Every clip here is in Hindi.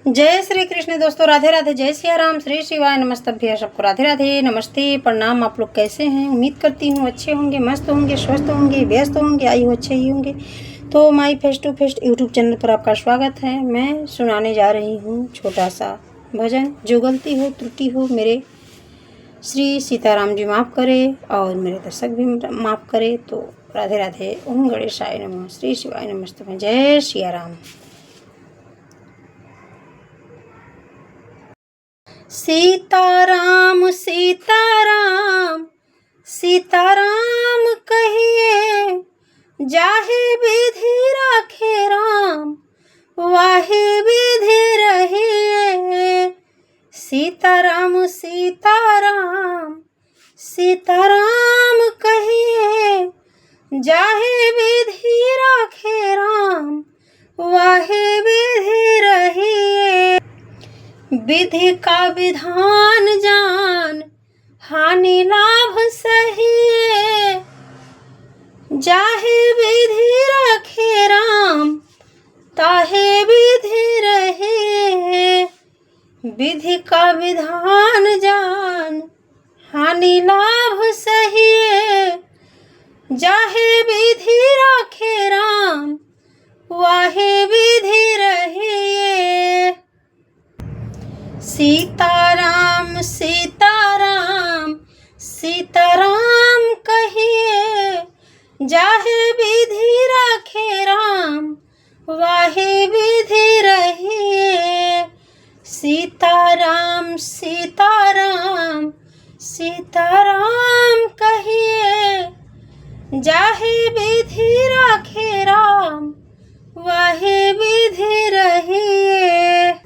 जय श्री कृष्ण दोस्तों, राधे राधे, जय सिया राम, श्री शिवाय नमस्तभ्य। सबको राधे राधे, नमस्ते, प्रणाम। आप लोग कैसे हैं? उम्मीद करती हूँ अच्छे होंगे, मस्त होंगे, स्वस्थ होंगे, व्यस्त होंगे, आई हो अच्छे ही होंगे। तो my face to face YouTube channel पर आपका स्वागत है। मैं सुनाने जा रही हूँ छोटा सा भजन। जो गलती हो त्रुटि हो मेरे श्री सीताराम जी माफ़ करे और मेरे दर्शक भी माफ़ करे। तो राधे राधे, ओम गणेशाय नमः, श्री शिवाय नमस्तभ्य, जय सिया राम। सीताराम सीताराम सीताराम कहिए, जाहे विधि राखे राम, वाहे विधि रहिए। सीताराम सीताराम सीताराम कहिए, जाहे विधि राखे राम, वाहे विधि रहिए। विधि का विधान जान, हानि लाभ सहिए, जाहे विधि रखे राम, ताहे विधि रहिए। विधि का विधान जान, हानि लाभ सहिए, जाहे विधि रखे राम, वाहे विधि रहिए। सीताराम सीताराम सीताराम कहिए, जाहे विधि राखे राम, वाहे विधि रहिए। सीताराम सीताराम सीताराम कहिए, जाहे विधि राखे राम, वाहे विधि रहिए।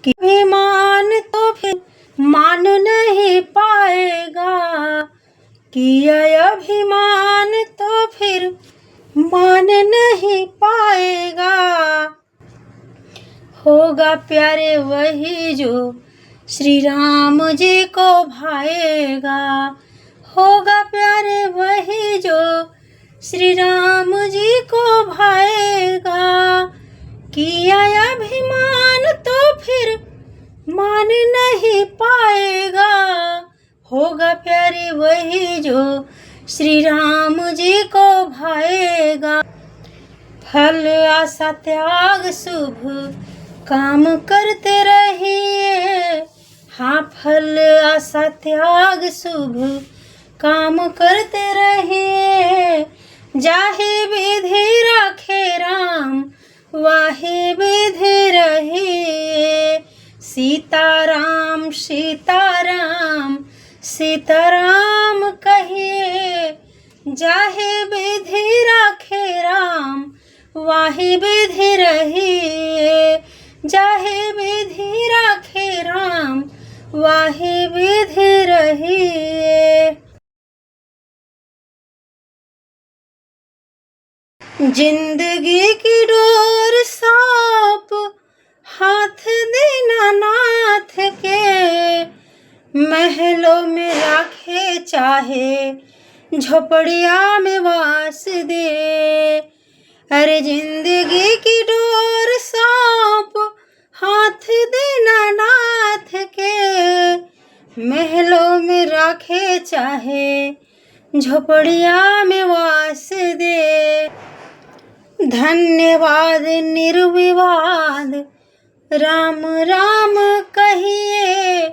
अभिमान तो फिर मान नहीं पाएगा, किया अभिमान तो फिर मान नहीं पाएगा। होगा प्यारे वही जो श्री राम जी को भाएगा, होगा प्यारे वही जो श्री राम जी को भाएगा। किया अभिमान तो फिर मान नहीं पाएगा, होगा प्यारे वही जो श्री राम जी को भाएगा। फल आशा त्याग शुभ काम करते रहिए, हाँ फल आशा त्याग शुभ काम करते रहिए। जाहे विधि राखे राम, वाहे विधि रहिए। सीताराम सीताराम सीताराम कहिए, जाहे विधि राखे राम, वाहे विधि रहिए। जाहे विधि राखे राम, वाहे विधि रहिए। जिंदगी की डोर सांप हाथ देना नाथ के, महलों में राखे चाहे झोपड़िया में वास दे। अरे जिंदगी की डोर सांप हाथ देना नाथ के, महलों में राखे चाहे झोपड़िया में वास दे। धन्यवाद निर्विवाद राम राम कहिए,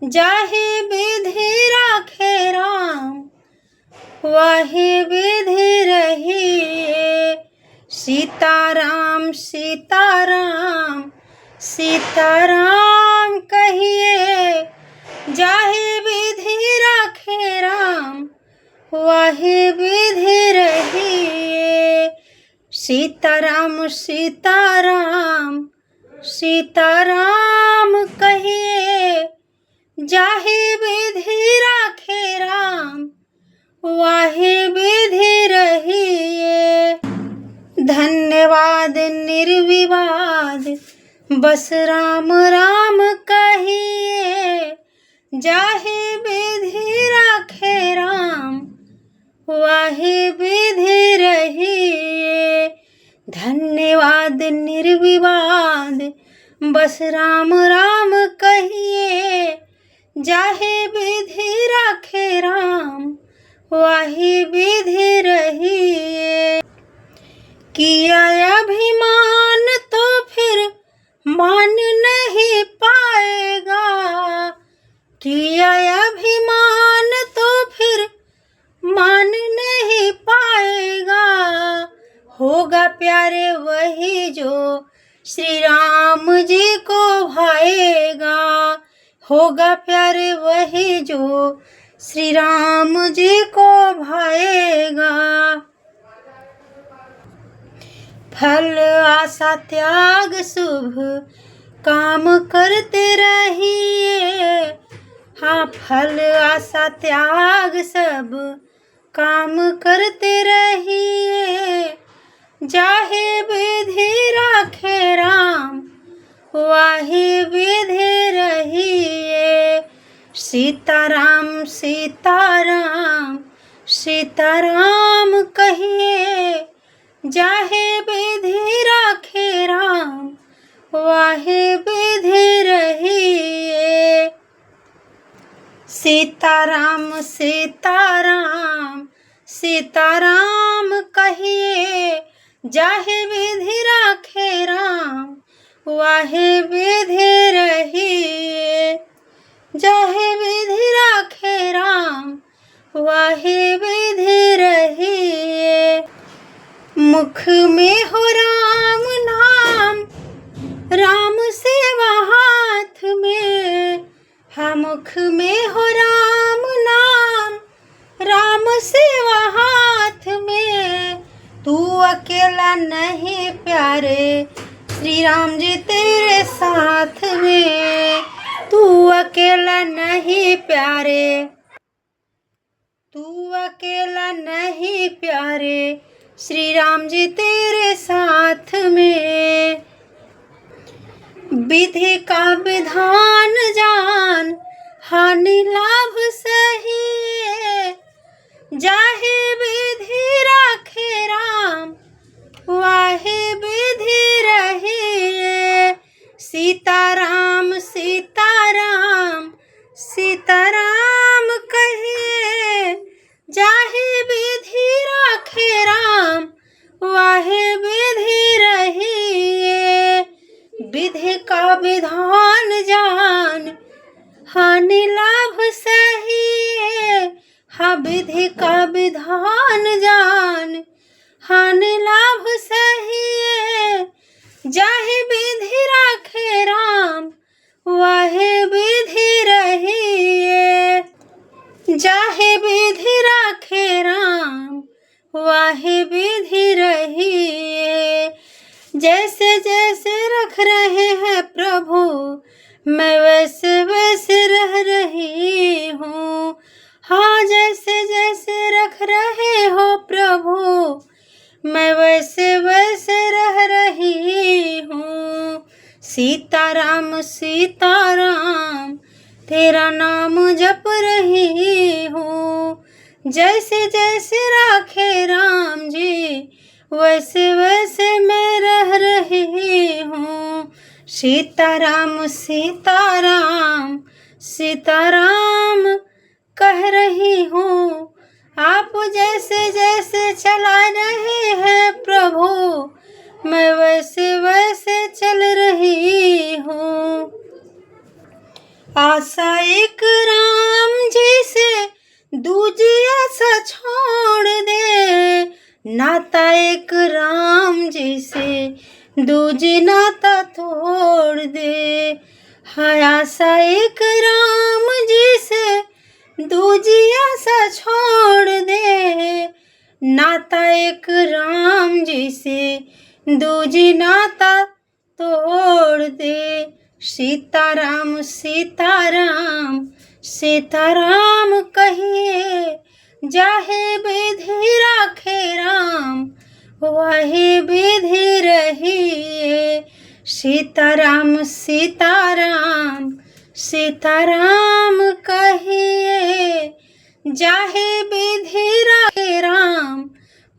जाहे विधि राखे राम, वाहे विधि रहिए। सीताराम सीताराम सीताराम कहिए, जाहे विधि राखे राम, वाहे विधि रहिए। सीताराम सीताराम सीताराम कहिए, जाहे विधि राखे राम, वाहे विधि रहिए। धन्यवाद निर्विवाद बस राम राम कहिए, जाहे विधि राखे राम, वाहे विधि रहिए। धन्यवाद निर्विवाद बस राम राम कहिए, जाहे विधि राखे राम, वाही विधि रहिए। किया अभिमान तो फिर मान नहीं पाएगा, किया अभिमान तो फिर मान नहीं पाएगा। होगा प्यारे वही जो श्री राम जी को भाएगा, होगा प्यारे वही जो श्री राम जी को भाएगा। फल आशा त्याग शुभ काम करते रहिए, हाँ फल आशा त्याग सब काम करते रहिए। जाहे विधि राखे राम, वाही विधि रहिए। सीताराम सीताराम सीताराम कहिए, जाहे विधि राखे राम, वाहे विधि रहिए। सीताराम सीताराम सीताराम कहिए, जाहे विधि राखे राम, वाहे विधि रहिए। जाहे विधि राखे राम, वाहे विधि रहिए। मुख में हो राम नाम, राम सेवा हाथ में, हाँ मुख में हो राम नाम, राम सेवा हाथ में। तू अकेला नहीं प्यारे, श्री राम जी तेरे साथ में। तू अकेला नहीं प्यारे, तू अकेला नहीं प्यारे, श्री राम जी तेरे साथ में। विधि का विधान जान, हानि लाभ सही, जाहे विधि राखे राम, वाहे विधि रहिए। सीताराम सीताराम सीताराम कहिए, जाहे विधि राखे राम, वाहे विधि रहिए। विधि का विधान जान, हानि लाभ सही, हाँ विधि का विधान जान, हानि लाभ सही। जाहे विधि राखे राम, वाहे विधि रहिए। जाहे विधि राखे राम, वाहे विधि रहिए। जैसे जैसे रख रहे हैं प्रभु, मैं वैसे वैसे रह रही हूँ। हाँ जैसे जैसे रख रहे हो प्रभु, मैं वैसे वैसे रह रही हूँ। सीताराम सीताराम तेरा नाम जप रही हूँ। जैसे जैसे राखे राम जी, वैसे वैसे मैं रह रही हूँ। सीताराम सीताराम सीताराम कह रही हूँ। आप जैसे जैसे चला रहे हैं प्रभु, मैं वैसे वैसे चल रही हूँ। आशा एक राम जी से, दूजी आशा छोड़ दे। नाता एक राम जी से, दूजी नाता तोड़ दे। हाय आशा एक राम जी से, दूजी आशा छोड़ दे। नाता एक राम जी से, दूजी नाता तोड़ दे। सीताराम सीताराम सीताराम कहिए, जाहे विधि राखे राम, वाहे विधि रहिए। सीताराम सीताराम सीताराम कहिए, जाहे विधि राखे राम,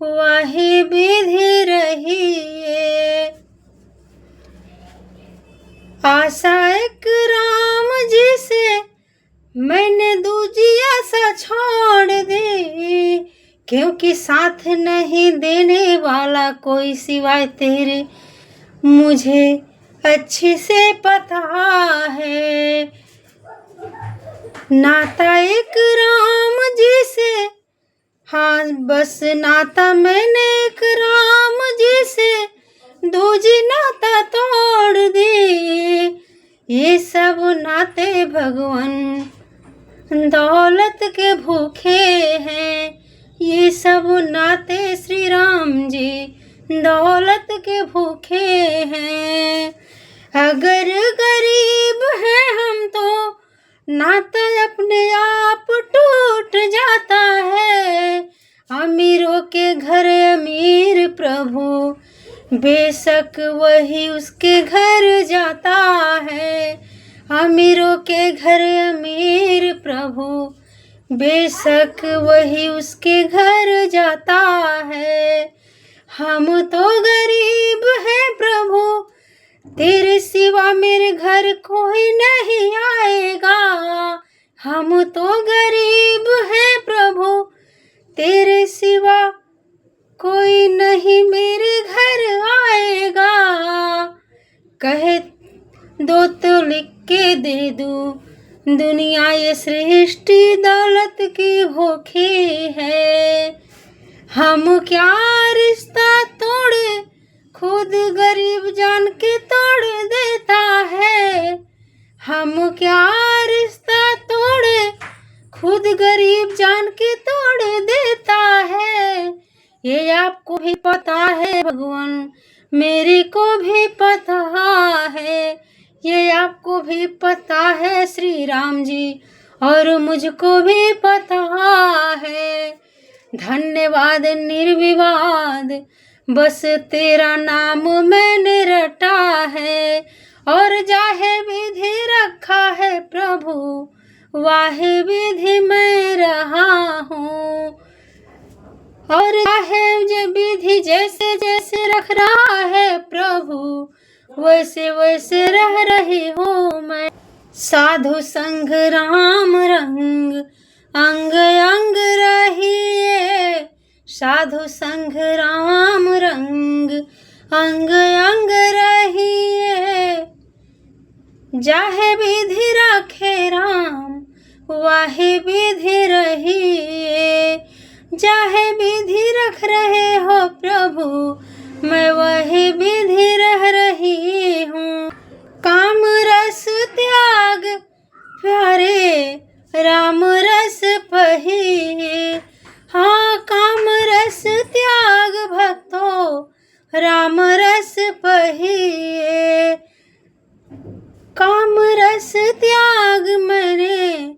वाहे विधि रहिए। आशा एक राम जी से मैंने दूजी आशा छोड़ दी, क्योंकि साथ नहीं देने वाला कोई सिवाय तेरे मुझे अच्छे से पता है। नाता एक राम जी से, हाँ बस नाता मैंने एक राम जी से दूजी नाता तोड़ दी। ये सब नाते भगवान दौलत के भूखे हैं, ये सब नाते श्री राम जी दौलत के भूखे हैं। अगर गरीब हैं हम तो नाता अपने आप टूट जाता है। अमीरों के घर अमीर प्रभु, बेशक वही उसके घर जाता है। अमीरों के घर अमीर प्रभु, बेशक वही उसके घर जाता है। हम तो गरीब हैं प्रभु, तेरे सिवा मेरे घर कोई नहीं आएगा। हम तो गरीब हैं प्रभु, तेरे सिवा कोई नहीं मेरे घर आएगा। कहे दो तो लिख के दे दूं, दुनिया ये सृष्टि दौलत की भूखी है। हम क्या रिश्ता तोड़े, खुद गरीब जान के तोड़ देता है। हम क्या रिश्ता तोड़े, खुद गरीब जान के तोड़ देता है। ये आपको भी पता है भगवान, मेरे को भी पता है। ये आपको भी पता है श्री राम जी, और मुझको भी पता है। धन्यवाद निर्विवाद, बस तेरा नाम मैंने रटा है। और जाहे विधि रखा है प्रभु, वाहे विधि मैं रहा हूँ। और चाहे विधि जैसे जैसे रख रहा है प्रभु, वैसे वैसे रह रही हूँ मैं। साधु संग राम रंग अंग अंग रहिए, साधु संग राम रंग अंग अंग रहिए। जाहे विधि रखे राम, वाहे विधि रहिए। जाहे विधि रख रहे हो प्रभु, मैं वही विधि रह रही हूँ। काम रस त्याग प्यारे राम रस पहिए, हाँ काम रस त्याग भक्तो राम रस पहिए। काम रस त्याग मैंने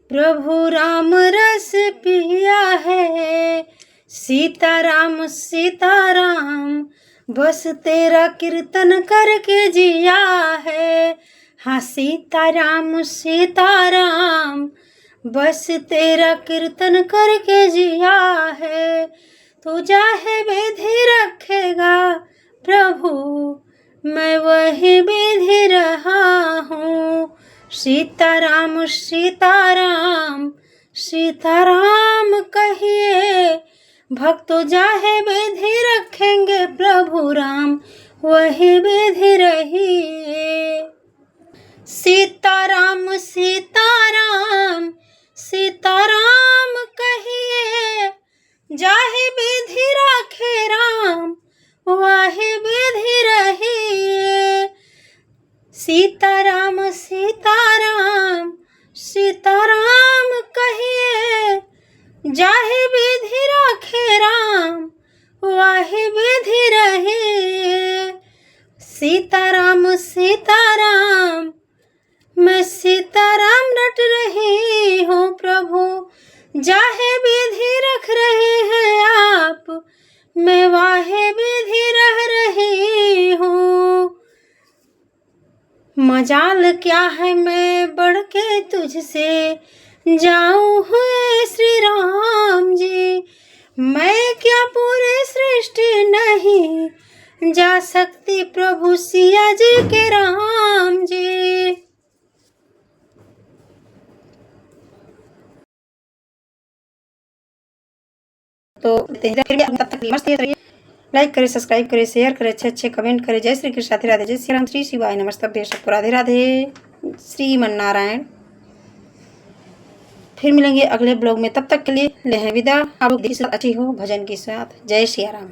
प्रभु राम रस पिया है। सीताराम सीताराम बस तेरा कीर्तन करके जिया है। हाँ सीताराम सीताराम बस तेरा कीर्तन करके जिया है। तू चाहे विधि रखेगा प्रभु, मैं वही विधि रहा हूँ। सीताराम सीताराम सीताराम कहिए, भक्तों चाहे विधि रखेंगे प्रभु राम, वही विधि रहिए। सीताराम सीताराम सीताराम कहिए, जाहे विधि रखे राम, वही विधि रहिए। सीताराम सीताराम सीताराम कहिए, जाहे विधि रखे राम, वही विधि रहिए। सीताराम सीताराम मैं सीताराम रट रही हूँ प्रभु, जाहे विधि रख रहे हैं आप, मैं वाहे विधि रह रही हूँ। मजाल क्या है मैं बढ़ के तुझसे जाऊँ हुए श्री राम जी। मैं क्या पूरे सृष्टि नहीं जा सकती प्रभु सिया जी के राम तो फिर भी तब तक मस्त रहिए। लाइक करें, सब्सक्राइब करें, शेयर करें, अच्छे अच्छे कमेंट करें। जय श्री कृष्ण, राधे राधे, जय श्री राम, श्री शिवाय नमस्तभ्य, सबको राधे राधे, श्रीमन्नारायण। फिर मिलेंगे अगले ब्लॉग में, तब तक के लिए ले हैं विदा। आप लोग अच्छी हो भजन के साथ। जय श्री राम।